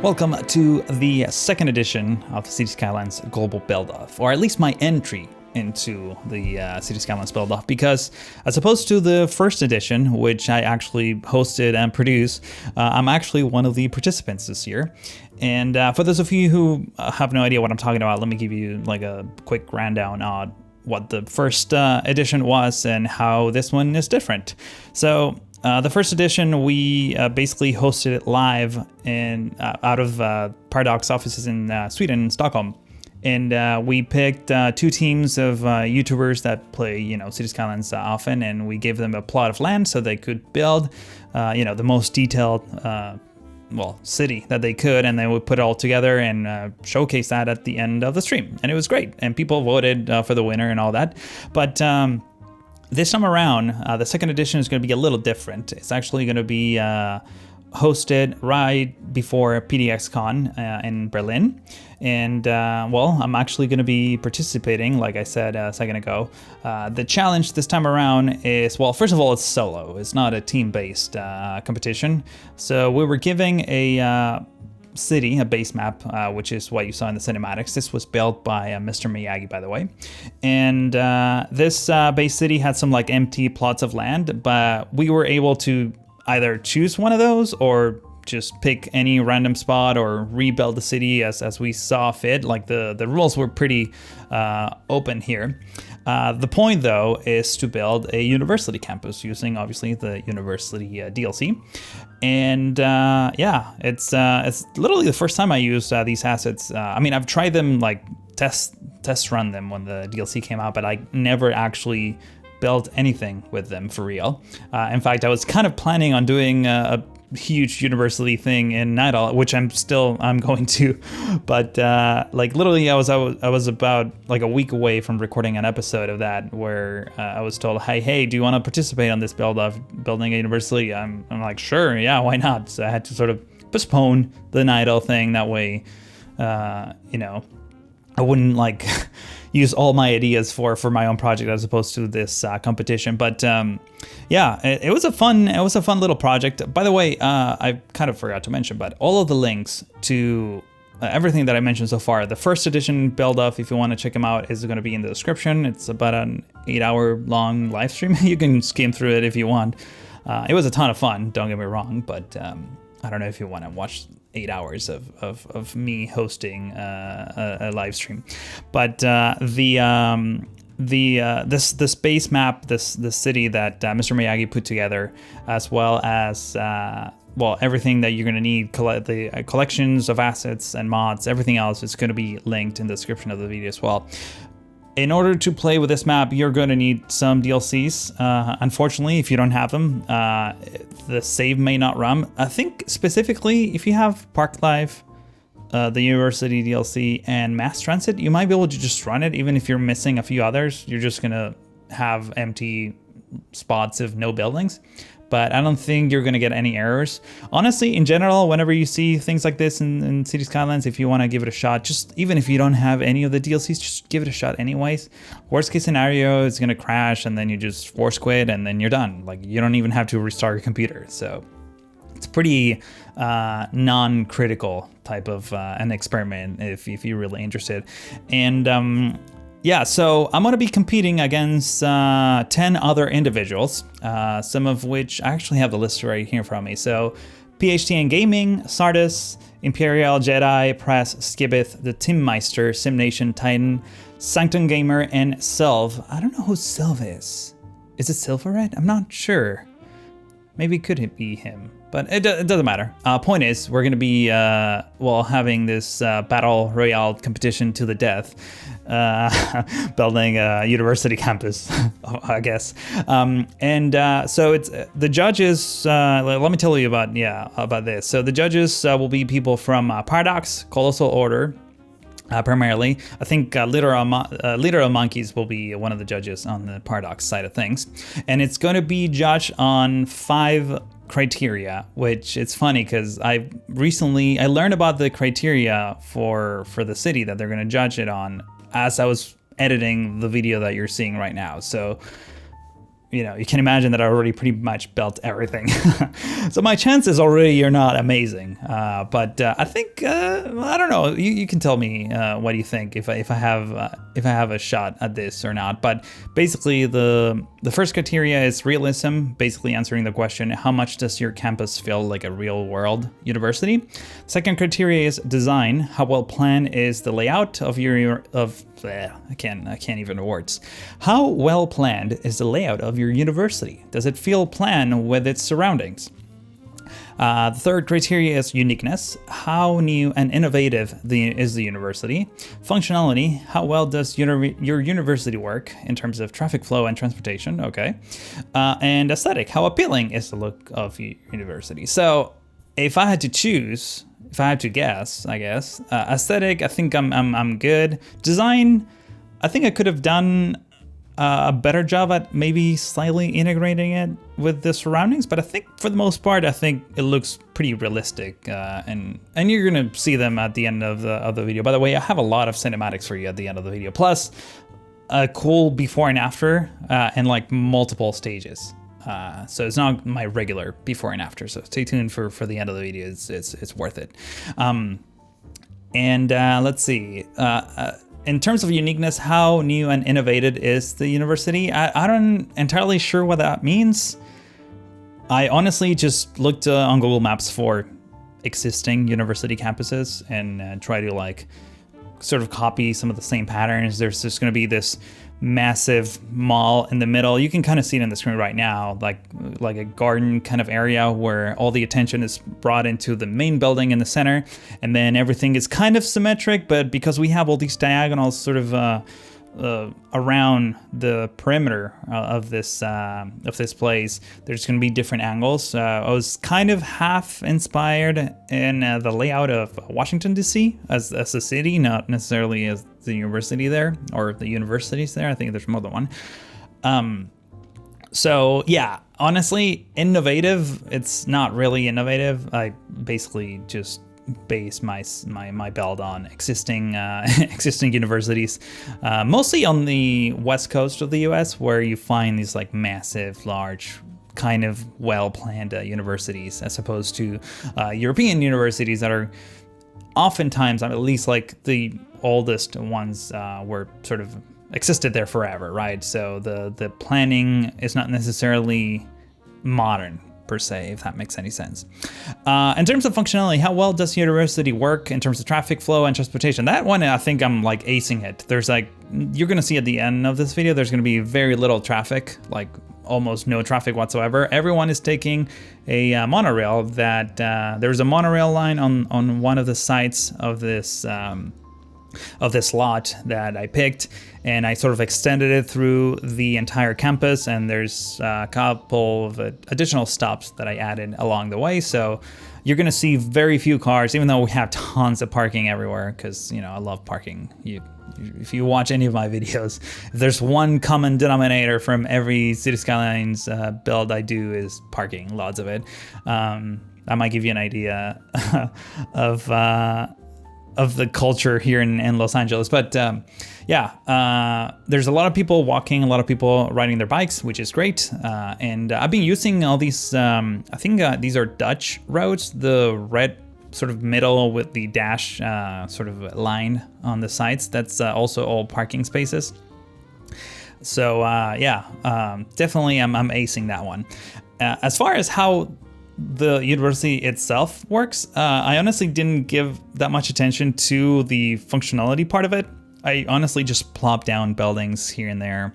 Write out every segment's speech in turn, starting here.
Welcome to the second edition of the City Skylines Global Build-Off, or at least my entry into the City Skylines Build-Off, because as opposed to the first edition, which I actually hosted and produced, I'm actually one of the participants this year. And for those of you who have no idea what I'm talking about, let me give you like a quick rundown on what the first edition was and how this one is different. So the first edition, we basically hosted it live in out of Paradox offices in Sweden, Stockholm. And we picked two teams of YouTubers that play, City Skylines often, and we gave them a plot of land so they could build, the most detailed, city that they could, and then we put it all together and showcase that at the end of the stream. And it was great, and people voted for the winner and all that. But this time around, the second edition is going to be a little different. It's actually going to be hosted right before PDXCon in Berlin. And, I'm actually going to be participating, like I said a second ago. The challenge this time around is, first of all, it's solo. It's not a team-based competition. So we were giving a city, a base map, which is what you saw in the cinematics. This was built by Mr. Miyagi, by the way. And this base city had some like empty plots of land, but we were able to either choose one of those or just pick any random spot or rebuild the city as we saw fit. Like the rules were pretty open here. The point, though, is to build a university campus using, obviously, the university DLC. And it's literally the first time I used these assets. I've tried them, like test run them when the DLC came out, but I never actually built anything with them for real. In fact, I was kind of planning on doing a huge university thing in Nydal, which I'm going to, but literally I was about like a week away from recording an episode of that where I was told, hey, do you want to participate on this build of building a university? I'm like, sure, yeah, why not? So I had to sort of postpone the Nydal thing, that way I wouldn't like use all my ideas for my own project as opposed to this competition. But it was a fun little project. By the way, I kind of forgot to mention, but all of the links to everything that I mentioned so far, the first edition build-off, if you want to check them out, is going to be in the description. It's about an 8-hour long live stream. You can skim through it if you want. It was a ton of fun, don't get me wrong, but I don't know if you want to watch 8 hours of me hosting a live stream. But this base map, this city that Mr. Miyagi put together, as well as everything that you're going to need, the collections of assets and mods, everything else is going to be linked in the description of the video as well. In order to play with this map, you're going to need some DLCs. Unfortunately, if you don't have them, the save may not run. I think specifically, if you have Park Life, the University DLC, and Mass Transit, you might be able to just run it. Even if you're missing a few others, you're just going to have empty spots of no buildings. But I don't think you're going to get any errors. Honestly, in general, whenever you see things like this in City Skylines, if you want to give it a shot, just even if you don't have any of the DLCs, just give it a shot anyways. Worst case scenario, it's going to crash and then you just force quit and then you're done. Like, you don't even have to restart your computer. So it's pretty non-critical type of an experiment if you're really interested. And so I'm going to be competing against 10 other individuals, some of which I actually have the list right here from me. So PHTN Gaming, Sardis, Imperial, Jedi, Press, Skibbeth, The Timmeister, Simnation, Titan, Sanctum Gamer, and Sylv. I don't know who Sylv is. Is it Silverred? I'm not sure. Maybe it could be him, but it doesn't matter. Point is, we're going to be having this battle royale competition to the death, building a university campus, I guess. So it's the judges. Let me tell you about this. So the judges will be people from Paradox, Colossal Order. Primarily, I think Literal Monkeys will be one of the judges on the Paradox side of things. And it's going to be judged on 5 criteria, which it's funny because I learned about the criteria for the city that they're going to judge it on as I was editing the video that you're seeing right now. So you can imagine that I already pretty much built everything. So my chances already are not amazing. But I think I don't know. You can tell me what you think if I have a shot at this or not. But basically, the first criteria is realism. Basically, answering the question: how much does your campus feel like a real world university? Second criteria is design. How well planned is the layout of I can't even words. How well planned is the layout of your university? Does it feel planned with its surroundings? The third criteria is uniqueness. How new and innovative is the university? Functionality. How well does your university work in terms of traffic flow and transportation? Okay. And aesthetic. How appealing is the look of your university? So if I had to choose, if I had to guess, I guess aesthetic, I think I'm good. Design, I think I could have done a better job at maybe slightly integrating it with the surroundings, but I think for the most part, I think it looks pretty realistic, and you're gonna see them at the end of the video. By the way, I have a lot of cinematics for you at the end of the video, plus a cool before and after, and like multiple stages. So it's not my regular before and after. So stay tuned for the end of the video. It's worth it. Let's see. In terms of uniqueness, how new and innovative is the university? I don't entirely sure what that means. I honestly just looked on Google Maps for existing university campuses and try to like sort of copy some of the same patterns. There's just going to be this massive mall in the middle. You can kind of see it on the screen right now, like a garden kind of area where all the attention is brought into the main building in the center, and then everything is kind of symmetric, but because we have all these diagonals sort of around the perimeter of this place, there's going to be different angles. I was kind of half inspired in the layout of Washington D.C. as a city, not necessarily as the university there or the universities there. I think there's more than one. So yeah, honestly, innovative. It's not really innovative. I basically just base my build on existing universities, mostly on the west coast of the U.S., where you find these like massive, large, kind of well-planned universities, as opposed to European universities that are oftentimes, at least like the oldest ones, were sort of existed there forever, right? So the planning is not necessarily modern per se, if that makes any sense. In terms of functionality, how well does university work in terms of traffic flow and transportation? That one, I think I'm like acing it. There's like, you're gonna see at the end of this video, there's gonna be very little traffic, like almost no traffic whatsoever. Everyone is taking a monorail that, there's a monorail line on one of the sites of this lot that I picked, and I sort of extended it through the entire campus, and there's a couple of additional stops that I added along the way. So you're gonna see very few cars, even though we have tons of parking everywhere, because I love parking. If you watch any of my videos, if there's one common denominator from every City Skylines build I do, is parking, lots of it. I might give you an idea of the culture here in Los Angeles. But there's a lot of people walking, a lot of people riding their bikes, which is great. And I've been using all these, I think these are Dutch roads, the red sort of middle with the dash sort of line on the sides. That's also all parking spaces. So definitely I'm acing that one. As far as how the university itself works, I honestly didn't give that much attention to the functionality part of it. I honestly just plopped down buildings here and there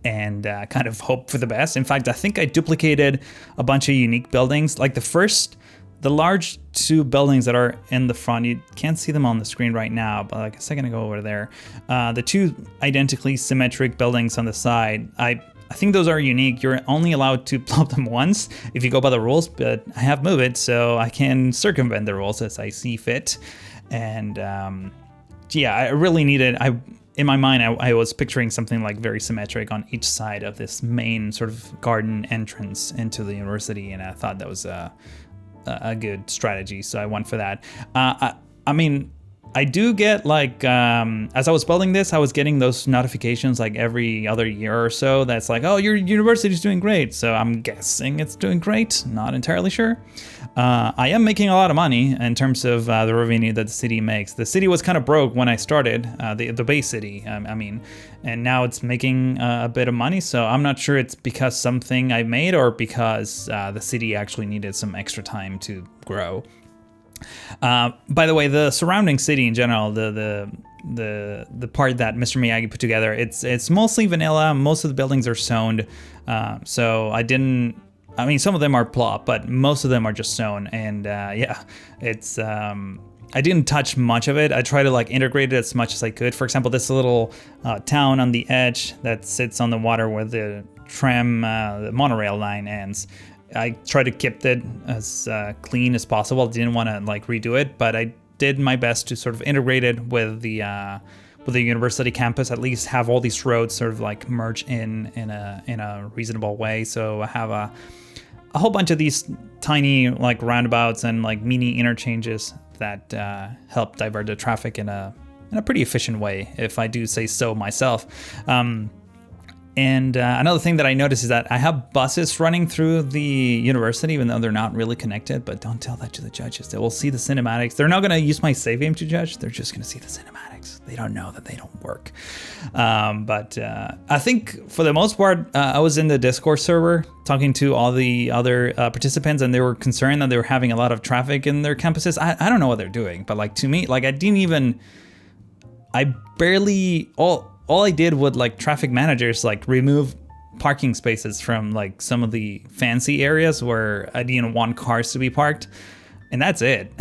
and kind of hope for the best. In fact, I think I duplicated a bunch of unique buildings. Like the large two buildings that are in the front, you can't see them on the screen right now, but like a second ago over there, the two identically symmetric buildings on the side, I think those are unique. You're only allowed to plop them once if you go by the rules, but I have moved it so I can circumvent the rules as I see fit. And I really needed, in my mind, I was picturing something like very symmetric on each side of this main sort of garden entrance into the university, and I thought that was a good strategy, so I went for that. I mean, I do get like, as I was building this, I was getting those notifications like every other year or so that's like, oh, your university's doing great. So I'm guessing it's doing great. Not entirely sure. I am making a lot of money in terms of the revenue that the city makes. The city was kind of broke when I started, the Bay City, I mean, and now it's making a bit of money. So I'm not sure it's because something I made or because the city actually needed some extra time to grow. By the way, the surrounding city in general, the part that Mr. Miyagi put together, it's mostly vanilla. Most of the buildings are zoned, so I mean, some of them are plot, but most of them are just zone. And yeah, it's I didn't touch much of it. I tried to like integrate it as much as I could. For example, this little town on the edge that sits on the water where the tram, the monorail line ends. I tried to keep it as clean as possible. Didn't want to like redo it, but I did my best to sort of integrate it with the university campus. At least have all these roads sort of like merge in a reasonable way. So I have a whole bunch of these tiny like roundabouts and like mini interchanges that help divert the traffic in a pretty efficient way, if I do say so myself. And another thing that I noticed is that I have buses running through the university, even though they're not really connected. But don't tell that to the judges. They will see the cinematics. They're not going to use my save game to judge. They're just going to see the cinematics. They don't know that they don't work. But I think for the most part, I was in the Discord server talking to all the other participants, and they were concerned that they were having a lot of traffic in their campuses. I don't know what they're doing, but like to me, like all I did with like traffic managers, like remove parking spaces from like some of the fancy areas where I didn't want cars to be parked. And that's it.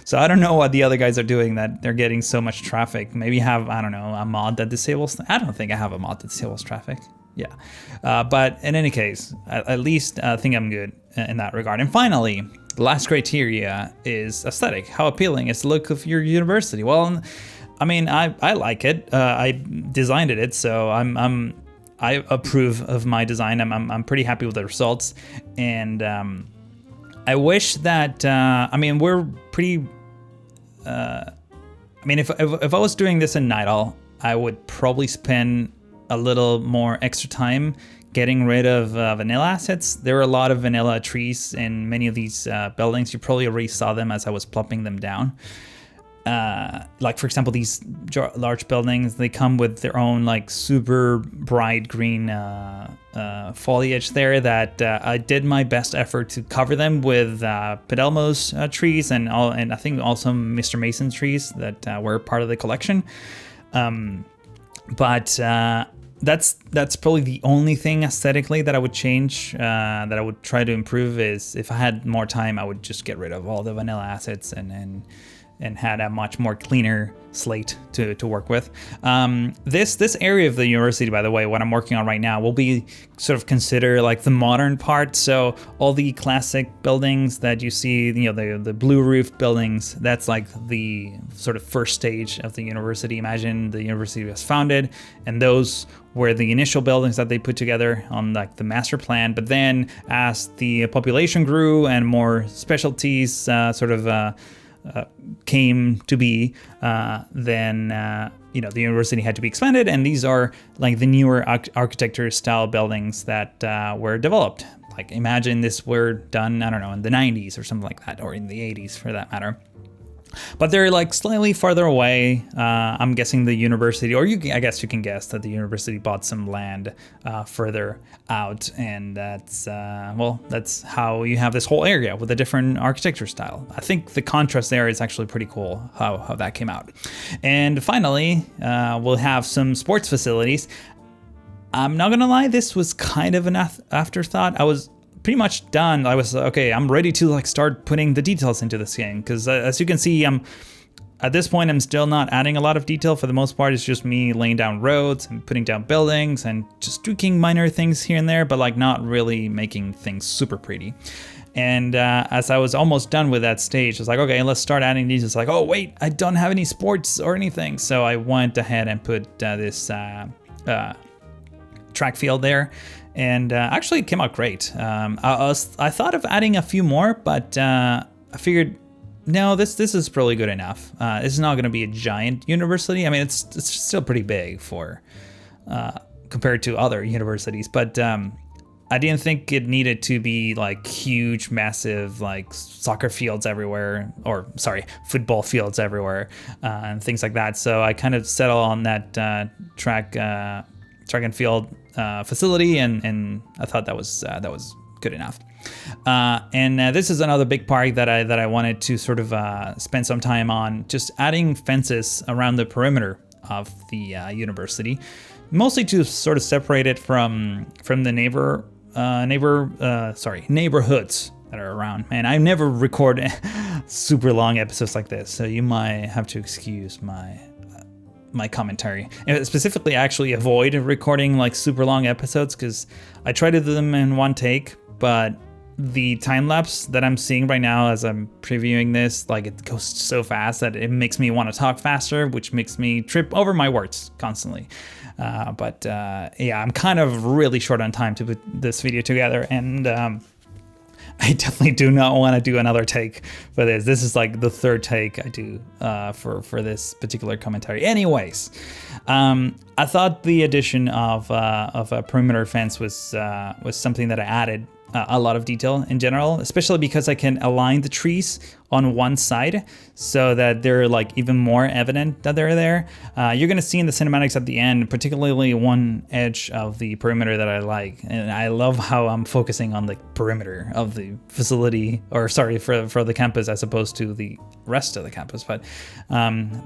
So I don't know what the other guys are doing that they're getting so much traffic. Maybe have, I don't know, a mod that disables. I don't think I have a mod that disables traffic. Yeah. But in any case, at least I think I'm good in that regard. And finally, the last criteria is aesthetic. How appealing is the look of your university? Well, I mean, I like it. I designed it, so I approve of my design. I'm pretty happy with the results, and I wish that I mean we're pretty. I mean, if I was doing this in Nydal, I would probably spend a little more extra time getting rid of vanilla assets. There are a lot of vanilla trees in many of these buildings. You probably already saw them as I was plopping them down. Like for example, these large buildings, they come with their own like super bright green foliage there that I did my best effort to cover them with Pedelmo's trees and I think also Mr. Mason's trees that were part of the collection. But that's probably the only thing aesthetically that I would change, that I would try to improve. Is if I had more time, I would just get rid of all the vanilla assets and had a much more cleaner slate to work with. This area of the university, by the way, what I'm working on right now, will be sort of considered like the modern part. So all the classic buildings that you see, you know, the blue roof buildings, that's like the sort of first stage of the university. Imagine the university was founded, and those were the initial buildings that they put together on like the master plan. But then as the population grew and more specialties came to be, then you know, the university had to be expanded, and these are like the newer architecture style buildings that were developed. Like imagine this were done, I don't know, in the 90s or something like that, or in the 80s for that matter. But they're like slightly farther away. I'm guessing the university, or I guess you can guess that the university bought some land further out, and that's how you have this whole area with a different architecture style. I think the contrast there is actually pretty cool how that came out. And finally, we'll have some sports facilities. I'm not gonna lie, this was kind of an afterthought. I was pretty much done. I was okay, I'm ready to like start putting the details into this game, because as you can see, at this point I'm still not adding a lot of detail. For the most part, it's just me laying down roads and putting down buildings and just tweaking minor things here and there, but like not really making things super pretty. And as I was almost done with that stage, I was like, okay, let's start adding these. It's like, oh wait, I don't have any sports or anything. So I went ahead and put this track field there. And actually it came out great. I thought of adding a few more, but I figured no, this is probably good enough. It's not going to be a giant university. I mean, it's still pretty big for compared to other universities, but I didn't think it needed to be like huge, massive, like soccer fields everywhere, or sorry, football fields everywhere, and things like that. So I kind of settled on that track and field facility, and I thought that was good enough. And this is another big part that I wanted to sort of spend some time on, just adding fences around the perimeter of the university, mostly to sort of separate it from the neighborhoods that are around. Man, I never record super long episodes like this, so you might have to excuse my commentary. And specifically, I actually avoid recording like super long episodes because I try to do them in one take, but the time lapse that I'm seeing right now as I'm previewing this, like it goes so fast that it makes me want to talk faster, which makes me trip over my words constantly. But yeah, I'm kind of really short on time to put this video together, and I definitely do not want to do another take for this. This is like the third take I do for this particular commentary. Anyways, I thought the addition of a perimeter fence was something that I added a lot of detail in general, especially because I can align the trees on one side so that they're like even more evident that they're there. You're gonna see in the cinematics at the end, particularly one edge of the perimeter that I like, and I love how I'm focusing on the perimeter of the facility, or sorry, for the campus as opposed to the rest of the campus. But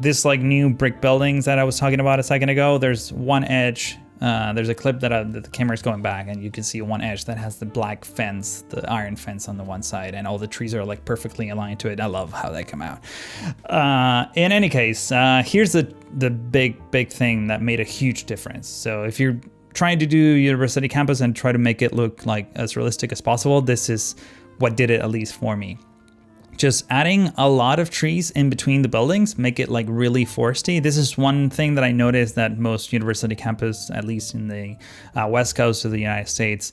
this like new brick buildings that I was talking about a second ago, there's one edge. There's a clip that the camera's going back, and you can see one edge that has the black fence, the iron fence on the one side, and all the trees are like perfectly aligned to it. I love how they come out. In any case, here's the big thing that made a huge difference. So if you're trying to do university campus and try to make it look like as realistic as possible, this is what did it, at least for me. Just adding a lot of trees in between the buildings make it like really foresty. This is one thing that I noticed that most university campus, at least in the west coast of the United States,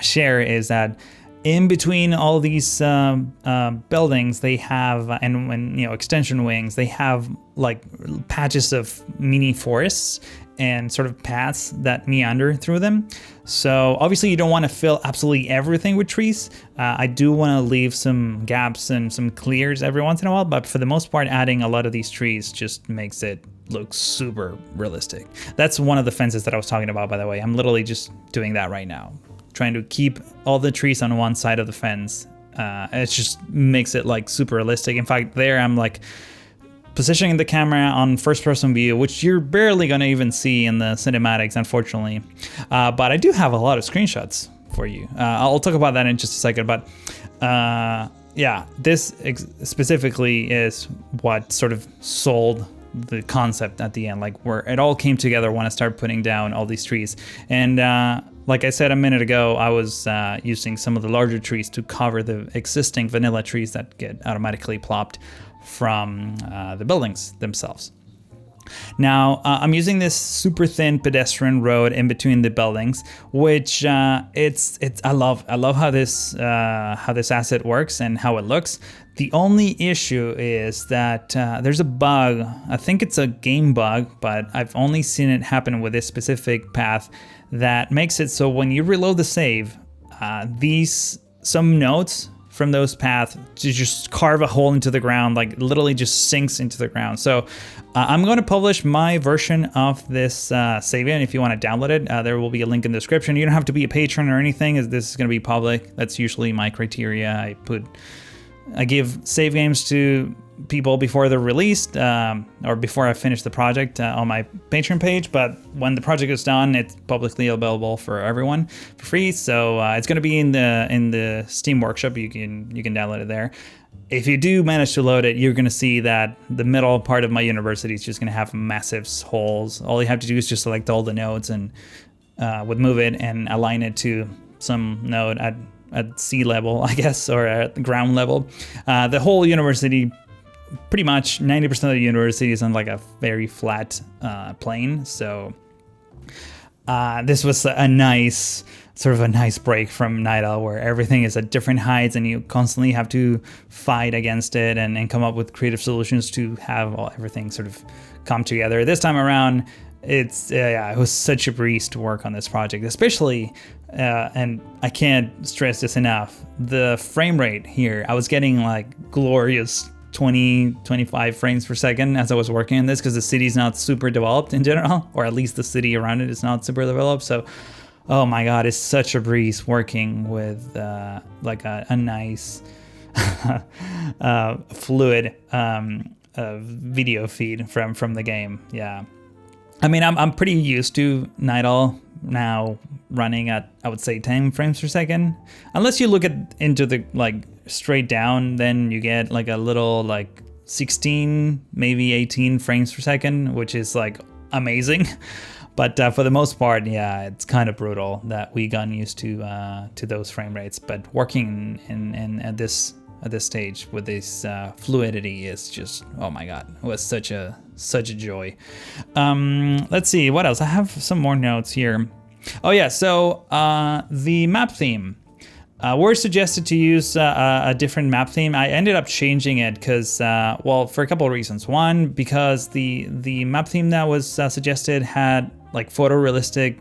share, is that in between all these buildings, they have, and when extension wings, they have like patches of mini forests and sort of paths that meander through them. So obviously you don't want to fill absolutely everything with trees. I do want to leave some gaps and some clears every once in a while, but for the most part, adding a lot of these trees just makes it look super realistic. That's one of the fences that I was talking about, by the way. I'm literally just doing that right now, trying to keep all the trees on one side of the fence. It just makes it like super realistic. In fact, there I'm like positioning the camera on first person view, which you're barely gonna even see in the cinematics, unfortunately. But I do have a lot of screenshots for you. I'll talk about that in just a second, but yeah, this specifically is what sort of sold the concept at the end, like where it all came together when I started putting down all these trees. And like I said a minute ago, I was using some of the larger trees to cover the existing vanilla trees that get automatically plopped from the buildings themselves. Now I'm using this super thin pedestrian road in between the buildings, which I love how this asset works and how it looks. The only issue is that there's a bug. I think it's a game bug, but I've only seen it happen with this specific path that makes it so when you reload the save, some nodes from those paths to just carve a hole into the ground, like literally just sinks into the ground. So I'm going to publish my version of this save in. If you want to download it, there will be a link in the description. You don't have to be a patron or anything, as this is going to be public. That's usually my criteria. I give save games to people before they're released, or before I finish the project on my Patreon page. But when the project is done, it's publicly available for everyone for free. So it's going to be in the Steam Workshop. You can download it there. If you do manage to load it, you're going to see that the middle part of my university is just going to have massive holes. All you have to do is just select all the nodes and would move it and align it to some node at sea level, I guess, or at ground level. The whole university, pretty much 90% of the university is on like a very flat plane. So this was a nice break from Nydal, where everything is at different heights and you constantly have to fight against it and come up with creative solutions to have everything sort of come together. This time around, it was such a breeze to work on this project, especially, and I can't stress this enough, the frame rate here. I was getting like glorious 20-25 frames per second as I was working on this, because the city's not super developed in general, or at least the city around it is not super developed. So, oh my god, it's such a breeze working with like a nice fluid video feed from the game. Yeah, I mean, I'm pretty used to Nydal now running at, I would say, 10 frames per second, unless you look into the like straight down, then you get like a little like 16, maybe 18 frames per second, which is like amazing. But for the most part, yeah, it's kind of brutal that we got used to those frame rates. But working in at this stage with this fluidity is just, oh my god, it was such a joy. Let's see what else. I have some more notes here. Oh yeah, so the map theme. We're suggested to use a different map theme. I ended up changing it because, well, for a couple of reasons. One, because the map theme that was suggested had like photorealistic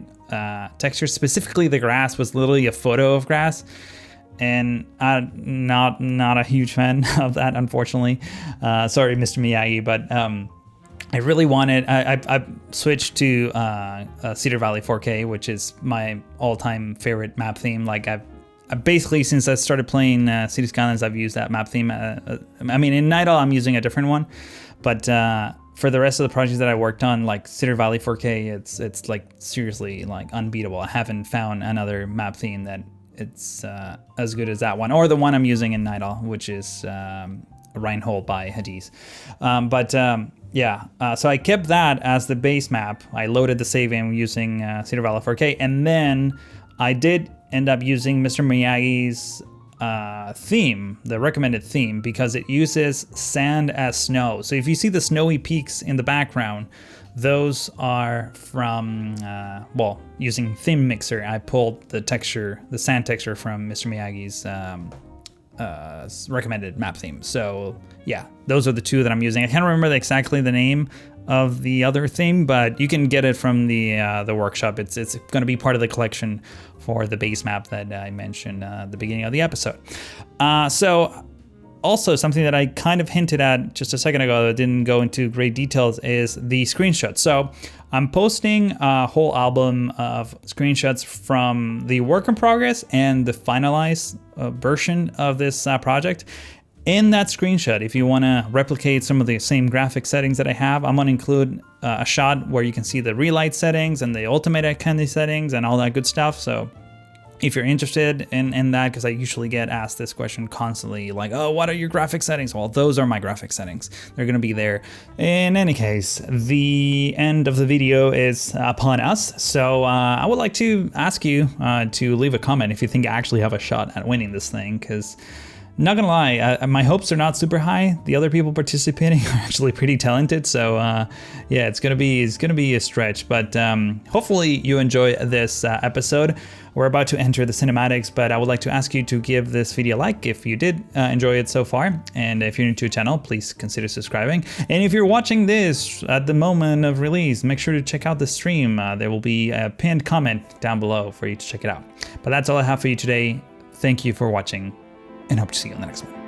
textures. Specifically, the grass was literally a photo of grass, and I'm not a huge fan of that, unfortunately. Sorry, Mr. Miyagi, but I really wanted. I switched to Cedar Valley 4K, which is my all-time favorite map theme. Like I basically, since I started playing City Skylines, I've used that map theme. I mean, in Nydal, I'm using a different one, but for the rest of the projects that I worked on, like Cedar Valley 4K, it's like seriously like unbeatable. I haven't found another map theme that it's as good as that one, or the one I'm using in Nydal, which is Reinhold by Hades. Yeah, so I kept that as the base map. I loaded the save in using Cedar Valley 4K, and then I did end up using Mr. Miyagi's theme, the recommended theme, because it uses sand as snow. So if you see the snowy peaks in the background, those are from, well, using Theme Mixer. I pulled the texture, the sand texture from Mr. Miyagi's recommended map theme. So yeah, those are the two that I'm using. I can't remember exactly the name of the other theme, but you can get it from the workshop. It's going to be part of the collection for the base map that I mentioned at the beginning of the episode. So also something that I kind of hinted at just a second ago that didn't go into great details is the screenshots. So I'm posting a whole album of screenshots from the work in progress and the finalized version of this project. In that screenshot, if you want to replicate some of the same graphic settings that I have, I'm going to include a shot where you can see the relight settings and the ultimate candy settings and all that good stuff. So if you're interested in that, because I usually get asked this question constantly, like, oh, what are your graphic settings? Well, those are my graphic settings. They're going to be there. In any case, the end of the video is upon us. So I would like to ask you to leave a comment if you think I actually have a shot at winning this thing, because not gonna lie, my hopes are not super high. The other people participating are actually pretty talented, so yeah, it's gonna be a stretch. But hopefully you enjoy this episode. We're about to enter the cinematics, but I would like to ask you to give this video a like if you did enjoy it so far. And if you're new to the channel, please consider subscribing. And if you're watching this at the moment of release, make sure to check out the stream. There will be a pinned comment down below for you to check it out. But that's all I have for you today. Thank you for watching, and hope to see you on the next one.